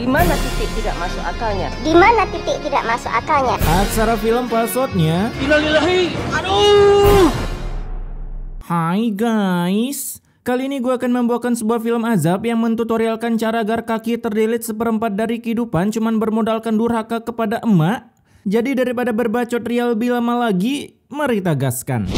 Di mana titik tidak masuk akalnya? Di mana titik tidak masuk akalnya? Aksara film passwordnya. Innalillahi. Aduh. Hai guys, kali ini gue akan membawakan sebuah film azab yang mentutorialkan cara agar kaki terdelete seperempat dari kehidupan cuman bermodalkan durhaka kepada emak. Jadi daripada berbacot real lebih lama lagi, mari kita gaskan.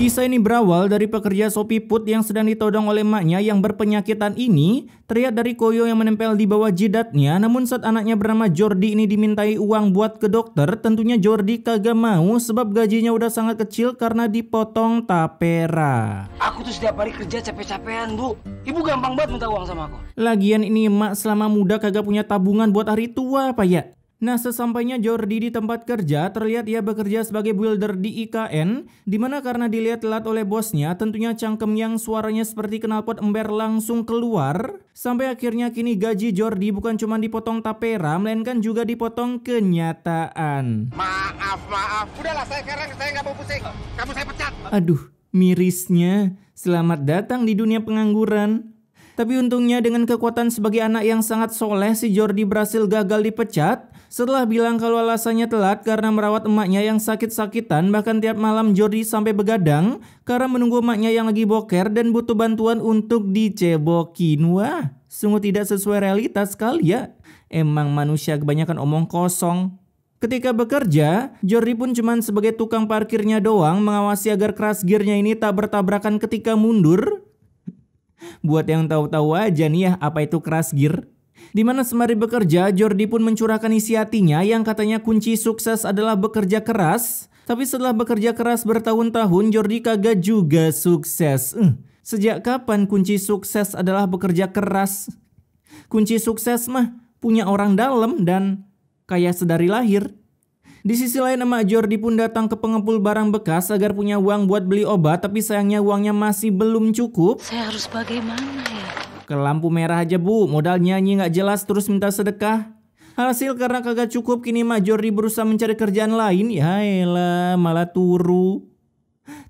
Kisah ini berawal dari pekerja Shopee Food yang sedang ditodong oleh emaknya yang berpenyakitan ini terlihat dari koyo yang menempel di bawah jidatnya. Namun saat anaknya bernama Jordi ini dimintai uang buat ke dokter, tentunya Jordi kagak mau sebab gajinya udah sangat kecil karena dipotong tapera. Aku tuh setiap hari kerja capek-capean, Bu. Ibu gampang banget minta uang sama aku. Lagian ini emak selama muda kagak punya tabungan buat hari tua apa ya? Nah, sesampainya Jordi di tempat kerja, terlihat ia bekerja sebagai builder di IKN, dimana karena dilihat telat oleh bosnya, tentunya cangkem yang suaranya seperti knalpot ember langsung keluar. Sampai akhirnya kini gaji Jordi bukan cuma dipotong tapera, melainkan juga dipotong kenyataan. Maaf. Udahlah, saya nggak mau pusing. Kamu saya pecat. Aduh, mirisnya. Selamat datang di dunia pengangguran. Tapi untungnya dengan kekuatan sebagai anak yang sangat soleh, si Jordi berhasil gagal dipecat. Setelah bilang kalau alasannya telat karena merawat emaknya yang sakit-sakitan, bahkan tiap malam Jordi sampai begadang karena menunggu emaknya yang lagi boker dan butuh bantuan untuk dicebokin. Wah, sungguh tidak sesuai realitas sekali ya. Emang manusia kebanyakan omong kosong. Ketika bekerja, Jordi pun cuma sebagai tukang parkirnya doang, mengawasi agar crash gear-nya ini tak bertabrakan ketika mundur. Buat yang tahu-tahu aja nih ya apa itu crash gear. Dimana sembari bekerja, Jordi pun mencurahkan isi hatinya yang katanya kunci sukses adalah bekerja keras. Tapi setelah bekerja keras bertahun-tahun, Jordi kagak juga sukses. Sejak kapan kunci sukses adalah bekerja keras? Kunci sukses mah punya orang dalam dan kaya sedari lahir. Di sisi lain emak Jordi pun datang ke pengepul barang bekas agar punya uang buat beli obat, tapi sayangnya uangnya masih belum cukup. Saya harus bagaimana ya? Ke lampu merah aja bu, modal nyanyi gak jelas terus minta sedekah. Hasil karena kagak cukup kini emak Jordi berusaha mencari kerjaan lain. Ya elah malah turu.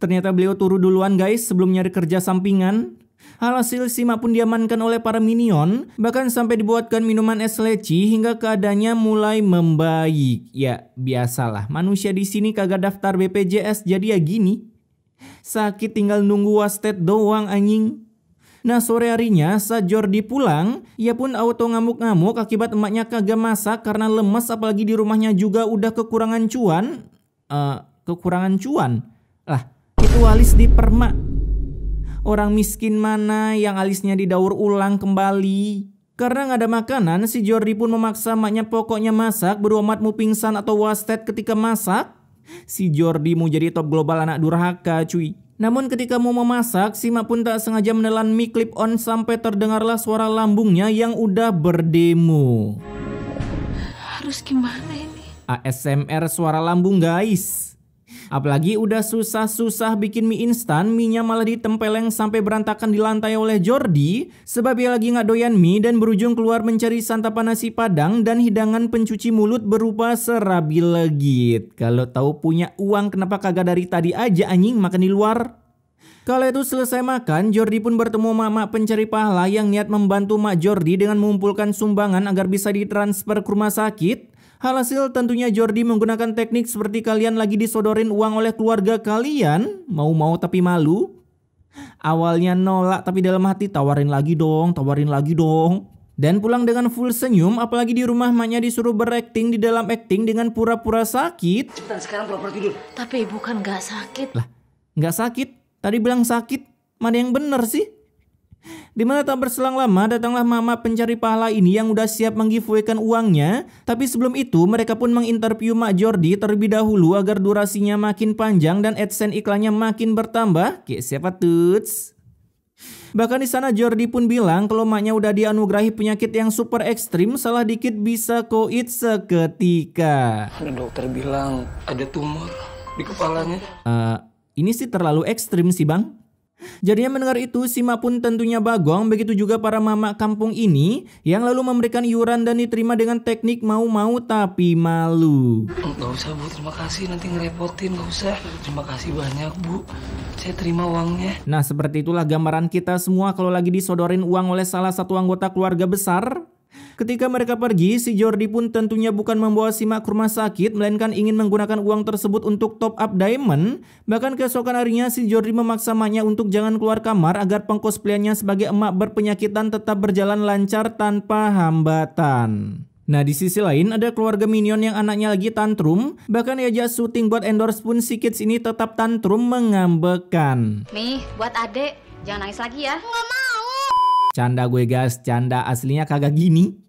Ternyata beliau turu duluan guys sebelum nyari kerja sampingan. Alhasil si emak pun diamankan oleh para minion, bahkan sampai dibuatkan minuman es leci hingga keadaannya mulai membaik. Ya biasalah, manusia di sini kagak daftar BPJS jadi ya gini. Sakit tinggal nunggu wasted doang anjing. Nah sore harinya saat Jordi pulang, ia pun auto ngamuk-ngamuk akibat emaknya kagak masak karena lemes, apalagi di rumahnya juga udah kekurangan cuan. Kekurangan cuan? Lah itu alis di permak. Orang miskin mana yang alisnya didaur ulang kembali? Karena nggak ada makanan, si Jordi pun memaksa emaknya pokoknya masak, bodo amat mau pingsan atau wasted ketika masak. Si Jordi mau jadi top global anak durhaka cuy. Namun ketika mau memasak, si emak pun tak sengaja menelan mic clip on sampai terdengarlah suara lambungnya yang udah berdemo. Harus gimana ini? ASMR suara lambung guys. Apalagi udah susah-susah bikin mie instan, mie-nya malah ditempeleng sampai berantakan di lantai oleh Jordi. Sebab dia lagi gak doyan mie dan berujung keluar mencari santapan nasi padang dan hidangan pencuci mulut berupa serabi legit. Kalau tahu punya uang kenapa kagak dari tadi aja anjing makan di luar? Kala itu selesai makan, Jordi pun bertemu mak pencari pahala yang niat membantu mak Jordi dengan mengumpulkan sumbangan agar bisa ditransfer ke rumah sakit. Hasil tentunya Jordi menggunakan teknik seperti kalian lagi disodorin uang oleh keluarga kalian, mau-mau tapi malu. Awalnya nolak tapi dalam hati tawarin lagi dong. Dan pulang dengan full senyum, apalagi di rumah emaknya disuruh berakting di dalam acting dengan pura-pura sakit. Cepetan sekarang pura-pura tidur. Tapi bukan gak sakit. Lah, gak sakit? Tadi bilang sakit, mana yang bener sih? Dimana tak berselang lama datanglah mama pencari pahala ini yang udah siap menggiveaway-kan uangnya. Tapi sebelum itu mereka pun menginterview mak Jordi terlebih dahulu agar durasinya makin panjang dan AdSense iklannya makin bertambah. Kayak siapa tuts? Bahkan di sana Jordi pun bilang kalau maknya udah dianugerahi penyakit yang super ekstrim, salah dikit bisa koit seketika. Ada dokter bilang ada tumor di kepalanya. Ini sih terlalu ekstrim sih bang. Jadinya mendengar itu, si mak pun tentunya bagong, begitu juga para mama kampung ini yang lalu memberikan iuran dan diterima dengan teknik mau-mau tapi malu. Gak usah bu, terima kasih, nanti ngerepotin, gak usah. Terima kasih banyak bu, saya terima uangnya. Nah seperti itulah gambaran kita semua kalau lagi disodorin uang oleh salah satu anggota keluarga besar. Ketika mereka pergi, si Jordi pun tentunya bukan membawa Simak ke rumah sakit, melainkan ingin menggunakan uang tersebut untuk top up diamond. Bahkan keesokan harinya si Jordi memaksa emaknya untuk jangan keluar kamar agar pengcosplaynya sebagai emak berpenyakitan tetap berjalan lancar tanpa hambatan. Nah di sisi lain ada keluarga Minion yang anaknya lagi tantrum. Bahkan diajak syuting buat endorse pun si kids ini tetap tantrum mengambekan. Nih buat adek, jangan nangis lagi ya. Nggak mau. Canda gue guys, canda aslinya kagak gini.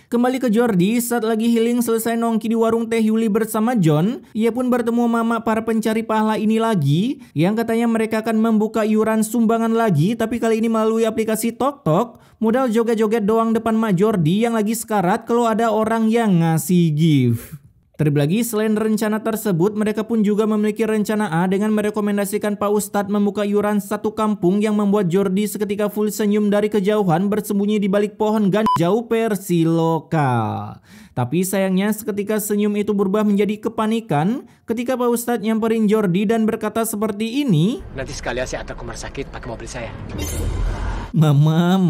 Kembali ke Jordi, saat lagi healing selesai nongki di warung teh Yuli bersama John, ia pun bertemu mama para pencari pahala ini lagi, yang katanya mereka akan membuka iuran sumbangan lagi, tapi kali ini melalui aplikasi TokTok, modal joget-joget doang depan Mak Jordi yang lagi sekarat kalau ada orang yang ngasih gift. Terlebih lagi, selain rencana tersebut, mereka pun juga memiliki rencana A dengan merekomendasikan Pak Ustadz membuka iuran satu kampung yang membuat Jordi seketika full senyum dari kejauhan bersembunyi di balik pohon ganjau versi lokal. Tapi sayangnya seketika senyum itu berubah menjadi kepanikan ketika Pak Ustadz nyamperin Jordi dan berkata seperti ini. Nanti sekalian saya antar ke rumah sakit pakai mobil saya. Mama,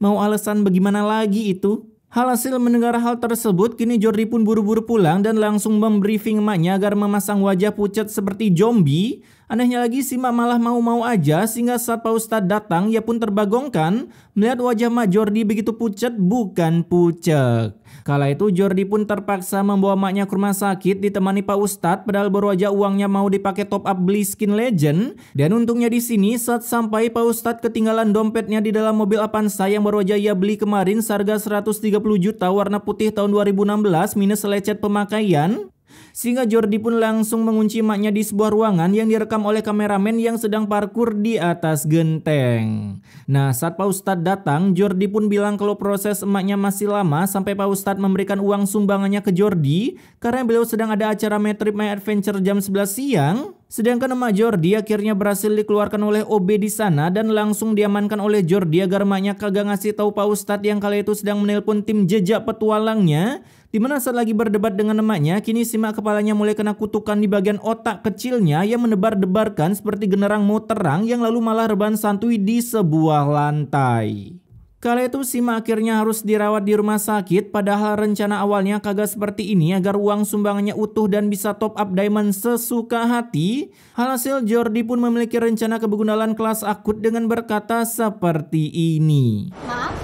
mau alasan bagaimana lagi itu? Hasil mendengar hal tersebut, kini Jordi pun buru-buru pulang dan langsung membriefing emaknya agar memasang wajah pucat seperti zombie. Anehnya lagi si Mak malah mau-mau aja sehingga saat Pak Ustadz datang ia pun terbagongkan melihat wajah Mak Jordi begitu pucat bukan pucek. Kala itu Jordi pun terpaksa membawa maknya ke rumah sakit ditemani Pak Ustadz padahal baru aja uangnya mau dipakai top up beli skin legend. Dan untungnya di sini saat sampai Pak Ustadz ketinggalan dompetnya di dalam mobil Avanza yang baru aja ia beli kemarin seharga 130 juta warna putih tahun 2016 minus lecet pemakaian. Sehingga Jordi pun langsung mengunci emaknya di sebuah ruangan yang direkam oleh kameramen yang sedang parkur di atas genteng. Nah saat Pak Ustadz datang, Jordi pun bilang kalau proses emaknya masih lama sampai Pak Ustadz memberikan uang sumbangannya ke Jordi karena beliau sedang ada acara My Trip My Adventure jam 11 siang. Sedangkan emak Jordi akhirnya berhasil dikeluarkan oleh OB di sana dan langsung diamankan oleh Jordi agar emaknya kagak ngasih tahu Pak Ustadz yang kala itu sedang menelpon tim jejak petualangnya. Dimana saat lagi berdebat dengan emaknya, kini si Mak kepalanya mulai kena kutukan di bagian otak kecilnya yang menebar-debarkan seperti generang mau terang yang lalu malah rebahan santuy di sebuah lantai. Kala itu si Mak akhirnya harus dirawat di rumah sakit padahal rencana awalnya kagak seperti ini agar uang sumbangannya utuh dan bisa top up diamond sesuka hati. Hasil Jordi pun memiliki rencana kebegundalan kelas akut dengan berkata seperti ini. Maaf,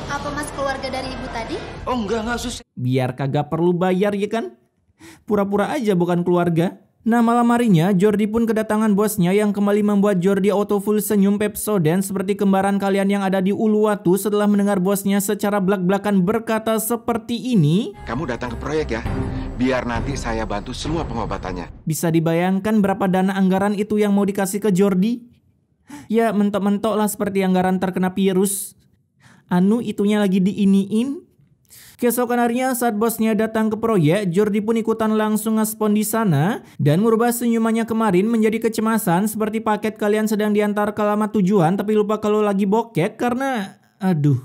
apa mas keluarga dari ibu tadi? Oh enggak sus. Biar kagak perlu bayar ya kan? Pura-pura aja bukan keluarga. Nah malam harinya Jordi pun kedatangan bosnya yang kembali membuat Jordi auto full senyum Pepsodent seperti kembaran kalian yang ada di Uluwatu setelah mendengar bosnya secara blak-blakan berkata seperti ini. Kamu datang ke proyek ya, biar nanti saya bantu semua pengobatannya. Bisa dibayangkan berapa dana anggaran itu yang mau dikasih ke Jordi? Ya mentok-mentok lah seperti anggaran terkena virus. Anu itunya lagi diiniin. Keesokan harinya saat bosnya datang ke proyek, Jordi pun ikutan langsung ngespon di sana dan merubah senyumannya kemarin menjadi kecemasan seperti paket kalian sedang diantar ke alamat tujuan tapi lupa kalau lagi bokek karena aduh.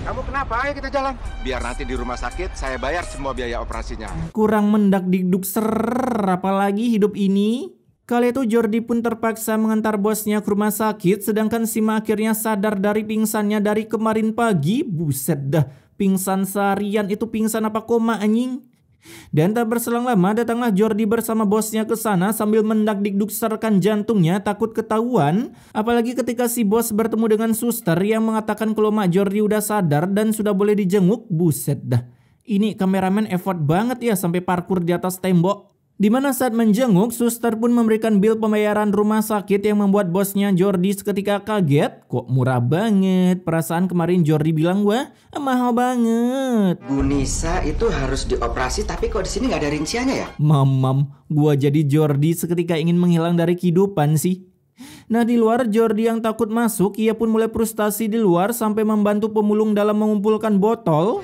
Kamu kenapa? Ayo kita jalan. Biar nanti di rumah sakit saya bayar semua biaya operasinya. Kurang mendak-dikduk apalagi hidup ini. Kali itu Jordi pun terpaksa mengantar bosnya ke rumah sakit sedangkan Sima akhirnya sadar dari pingsannya dari kemarin pagi. Buset dah. Pingsan seharian itu pingsan apa koma anjing. Dan tak berselang lama datanglah Jordi bersama bosnya ke sana sambil mendak-dikduk serkan jantungnya takut ketahuan. Apalagi ketika si bos bertemu dengan suster yang mengatakan kalau Mak Jordi udah sadar dan sudah boleh dijenguk. Buset dah. Ini kameramen effort banget ya sampai parkur di atas tembok. Dimana saat menjenguk, suster pun memberikan bil pembayaran rumah sakit yang membuat bosnya Jordi seketika kaget. Kok murah banget? Perasaan kemarin Jordi bilang wah mahal banget. Bu Nisa itu harus dioperasi tapi kok di sini nggak ada rinciannya ya? Mamam, gua jadi Jordi seketika ingin menghilang dari kehidupan sih. Nah di luar Jordi yang takut masuk, ia pun mulai frustasi di luar sampai membantu pemulung dalam mengumpulkan botol.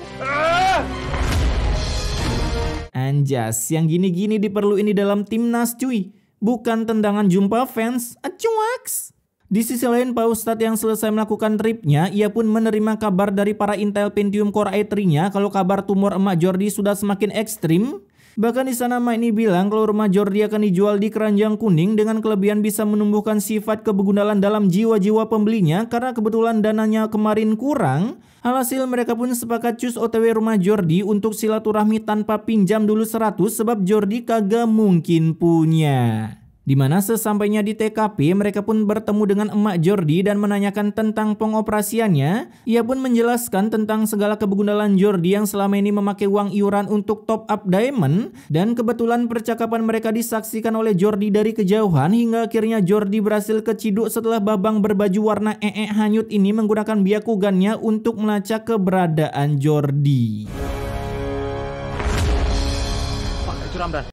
Anjas, yang gini-gini diperluin di dalam timnas cuy. Bukan tendangan jumpa fans, acuaks. Di sisi lain Pak Ustadz yang selesai melakukan tripnya, ia pun menerima kabar dari para Intel Pentium Core i3-nya kalau kabar tumor emak Jordi sudah semakin ekstrim. Bahkan di sana Mak ini bilang kalau rumah Jordi akan dijual di keranjang kuning dengan kelebihan bisa menumbuhkan sifat kebegundalan dalam jiwa-jiwa pembelinya karena kebetulan dananya kemarin kurang. Alhasil mereka pun sepakat cus OTW rumah Jordi untuk silaturahmi tanpa pinjam dulu 100 sebab Jordi kagak mungkin punya. Dimana sesampainya di TKP mereka pun bertemu dengan emak Jordi dan menanyakan tentang pengoperasiannya. Ia pun menjelaskan tentang segala kebegundalan Jordi yang selama ini memakai uang iuran untuk top up diamond. Dan kebetulan percakapan mereka disaksikan oleh Jordi dari kejauhan hingga akhirnya Jordi berhasil keciduk setelah Babang berbaju warna hanyut ini menggunakan Byakugannya untuk melacak keberadaan Jordi.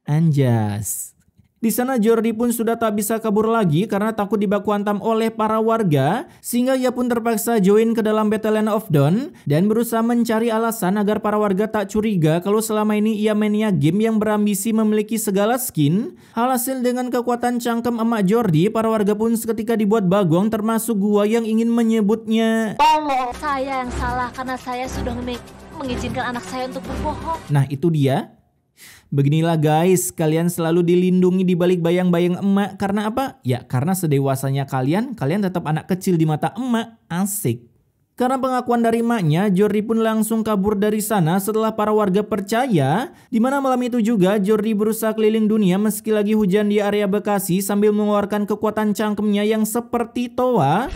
Anjas. Di sana Jordi pun sudah tak bisa kabur lagi karena takut dibaku hantam oleh para warga, sehingga ia pun terpaksa join ke dalam Battleland of Dawn dan berusaha mencari alasan agar para warga tak curiga kalau selama ini ia mania game yang berambisi memiliki segala skin. Alhasil dengan kekuatan cangkem emak Jordi, para warga pun seketika dibuat bagong termasuk gua yang ingin menyebutnya. Saya yang salah karena saya sudah mengizinkan anak saya untuk berbohong. Nah itu dia. Beginilah guys, kalian selalu dilindungi di balik bayang-bayang emak. Karena apa? Ya karena sedewasanya kalian tetap anak kecil di mata emak. Asik. Karena pengakuan dari emaknya, Jordi pun langsung kabur dari sana setelah para warga percaya. Dimana malam itu juga Jordi berusaha keliling dunia meski lagi hujan di area Bekasi sambil mengeluarkan kekuatan cangkemnya yang seperti toa.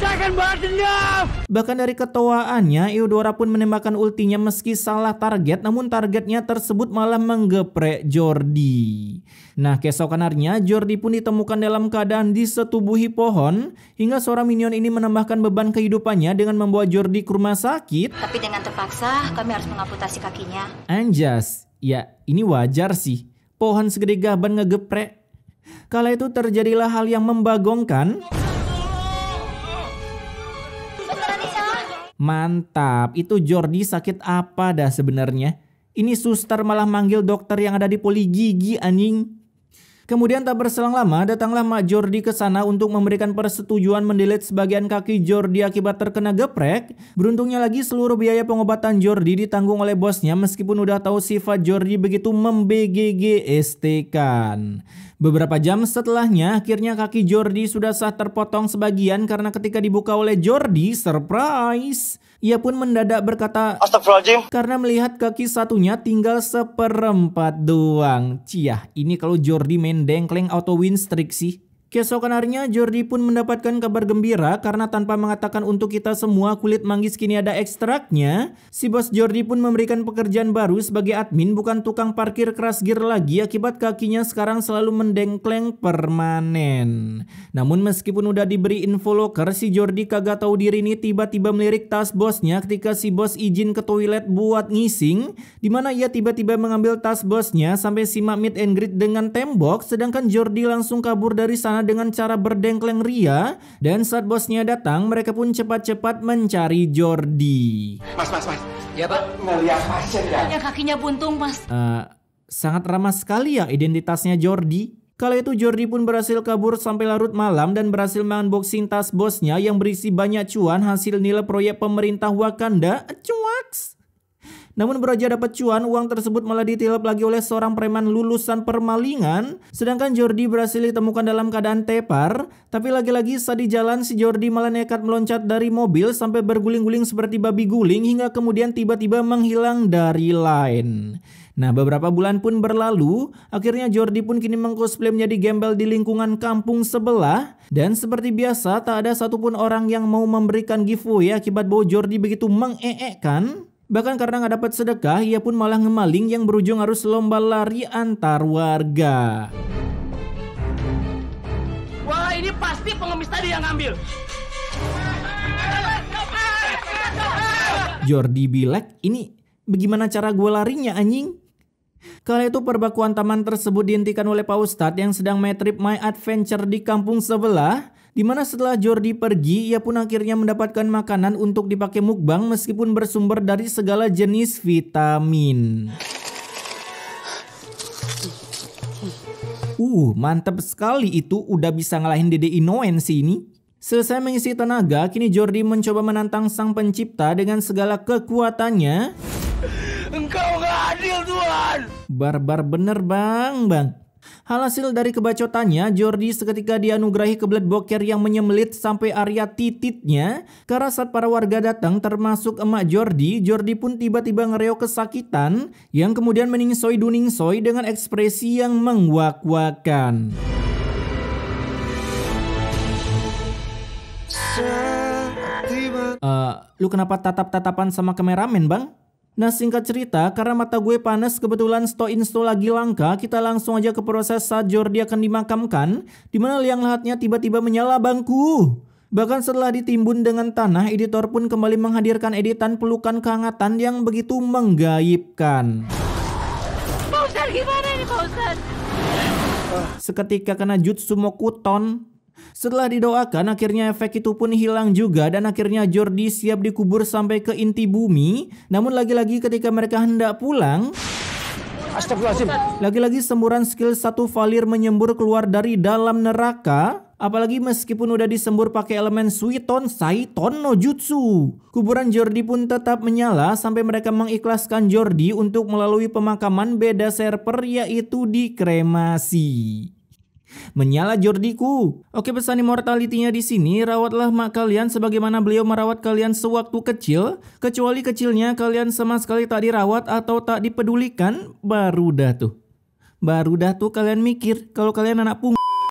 Bahkan dari ketoaannya, Eudora pun menembakkan ultinya meski salah target, namun targetnya tersebut malah menggeprek Jordi. Nah keesokan harinya Jordi pun ditemukan dalam keadaan disetubuhi pohon hingga seorang minion ini menambahkan beban kehidupannya dengan membawa Jordi ke rumah sakit. Tapi dengan terpaksa kami harus mengamputasi kakinya. Anjas, ya ini wajar sih. Pohon segede gaban ngegeprek. Kala itu terjadilah hal yang membagongkan. Mantap, itu Jordi sakit apa dah sebenarnya? Ini suster malah manggil dokter yang ada di poli gigi anjing. Kemudian tak berselang lama datanglah Mak Jordi ke sana untuk memberikan persetujuan mendelete sebagian kaki Jordi akibat terkena geprek. Beruntungnya lagi seluruh biaya pengobatan Jordi ditanggung oleh bosnya meskipun udah tahu sifat Jordi begitu membGGST-kan. Beberapa jam setelahnya akhirnya kaki Jordi sudah sah terpotong sebagian karena ketika dibuka oleh Jordi, surprise! Ia pun mendadak berkata, "Astagfirullahaladzim," karena melihat kaki satunya tinggal 1/4 doang. Ciah, ini kalau Jordi main dengkleng auto win streak sih. Keesokan harinya Jordi pun mendapatkan kabar gembira karena tanpa mengatakan untuk kita semua kulit manggis kini ada ekstraknya. Si bos Jordi pun memberikan pekerjaan baru sebagai admin bukan tukang parkir keras gear lagi akibat kakinya sekarang selalu mendengkleng permanen. Namun meskipun udah diberi info loker, si Jordi kagak tahu diri ini tiba-tiba melirik tas bosnya ketika si bos izin ke toilet buat ngising. Dimana ia tiba-tiba mengambil tas bosnya sampai simak meet and greet dengan tembok, sedangkan Jordi langsung kabur dari sana dengan cara berdengkleng ria. Dan saat bosnya datang, mereka pun cepat-cepat mencari Jordi. Mas. Ya Pak. Ngeliat pasien ya? Hanya kakinya buntung, Mas. Sangat ramah sekali ya identitasnya Jordi. Kala itu Jordi pun berhasil kabur sampai larut malam dan berhasil mengunboxing tas bosnya yang berisi banyak cuan hasil nilai proyek pemerintah Wakanda. Cuaks. Namun beraja dapat cuan, uang tersebut malah ditilap lagi oleh seorang preman lulusan permalingan. Sedangkan Jordi berhasil ditemukan dalam keadaan tepar. Tapi lagi-lagi saat di jalan si Jordi malah nekat meloncat dari mobil sampai berguling-guling seperti babi guling hingga kemudian tiba-tiba menghilang dari line. Nah beberapa bulan pun berlalu, akhirnya Jordi pun kini mengcosplay menjadi gembel di lingkungan kampung sebelah. Dan seperti biasa tak ada satupun orang yang mau memberikan giveaway akibat bau Jordi begitu mengeekkan. Bahkan karena nggak dapat sedekah, ia pun malah ngemaling yang berujung harus lomba lari antar warga. Wah ini pasti pengemis tadi yang ngambil. Jordi bilek, ini bagaimana cara gue larinya anjing? Kala itu perbakuan taman tersebut dihentikan oleh Pak Ustadz yang sedang my trip my adventure di kampung sebelah. Dimana setelah Jordi pergi, ia pun akhirnya mendapatkan makanan untuk dipakai mukbang meskipun bersumber dari segala jenis vitamin. Mantap sekali itu, udah bisa ngalahin Dede Inoen sih ini. Selesai mengisi tenaga, kini Jordi mencoba menantang sang pencipta dengan segala kekuatannya. Engkau gak adil Tuhan. Barbar bener bang. Hasil dari kebacotannya, Jordi seketika dianugerahi kebelet boker yang menyemelit sampai area tititnya. Karena saat para warga datang termasuk emak Jordi pun tiba-tiba ngereok kesakitan yang kemudian meningsoi-duningsoi dengan ekspresi yang mengwak-wakan. Lu kenapa tatap-tatapan sama kameramen bang? Nah singkat cerita, karena mata gue panas kebetulan sto lagi langka, kita langsung aja ke proses saat Jordi akan dimakamkan, dimana liang lahatnya tiba-tiba menyala bangku. Bahkan setelah ditimbun dengan tanah, editor pun kembali menghadirkan editan pelukan kehangatan yang begitu menggaibkan. Pak Ustadz gimana ini Pak Ustadz? Seketika kena jutsu Mokuton. Setelah didoakan, akhirnya efek itu pun hilang juga dan akhirnya Jordi siap dikubur sampai ke inti bumi. Namun lagi-lagi ketika mereka hendak pulang, Astagfirullahaladzim. lagi-lagi semburan skill 1 Valir menyembur keluar dari dalam neraka. Apalagi meskipun udah disembur pakai elemen Suiton, Saiton no Jutsu. Kuburan Jordi pun tetap menyala sampai mereka mengikhlaskan Jordi untuk melalui pemakaman beda server, yaitu dikremasi. Menyala Jordiku. Oke, pesan immortality-nya di sini, rawatlah mak kalian sebagaimana beliau merawat kalian sewaktu kecil. Kecuali kecilnya kalian sama sekali tak dirawat atau tak dipedulikan, baru dah tuh kalian mikir kalau kalian anak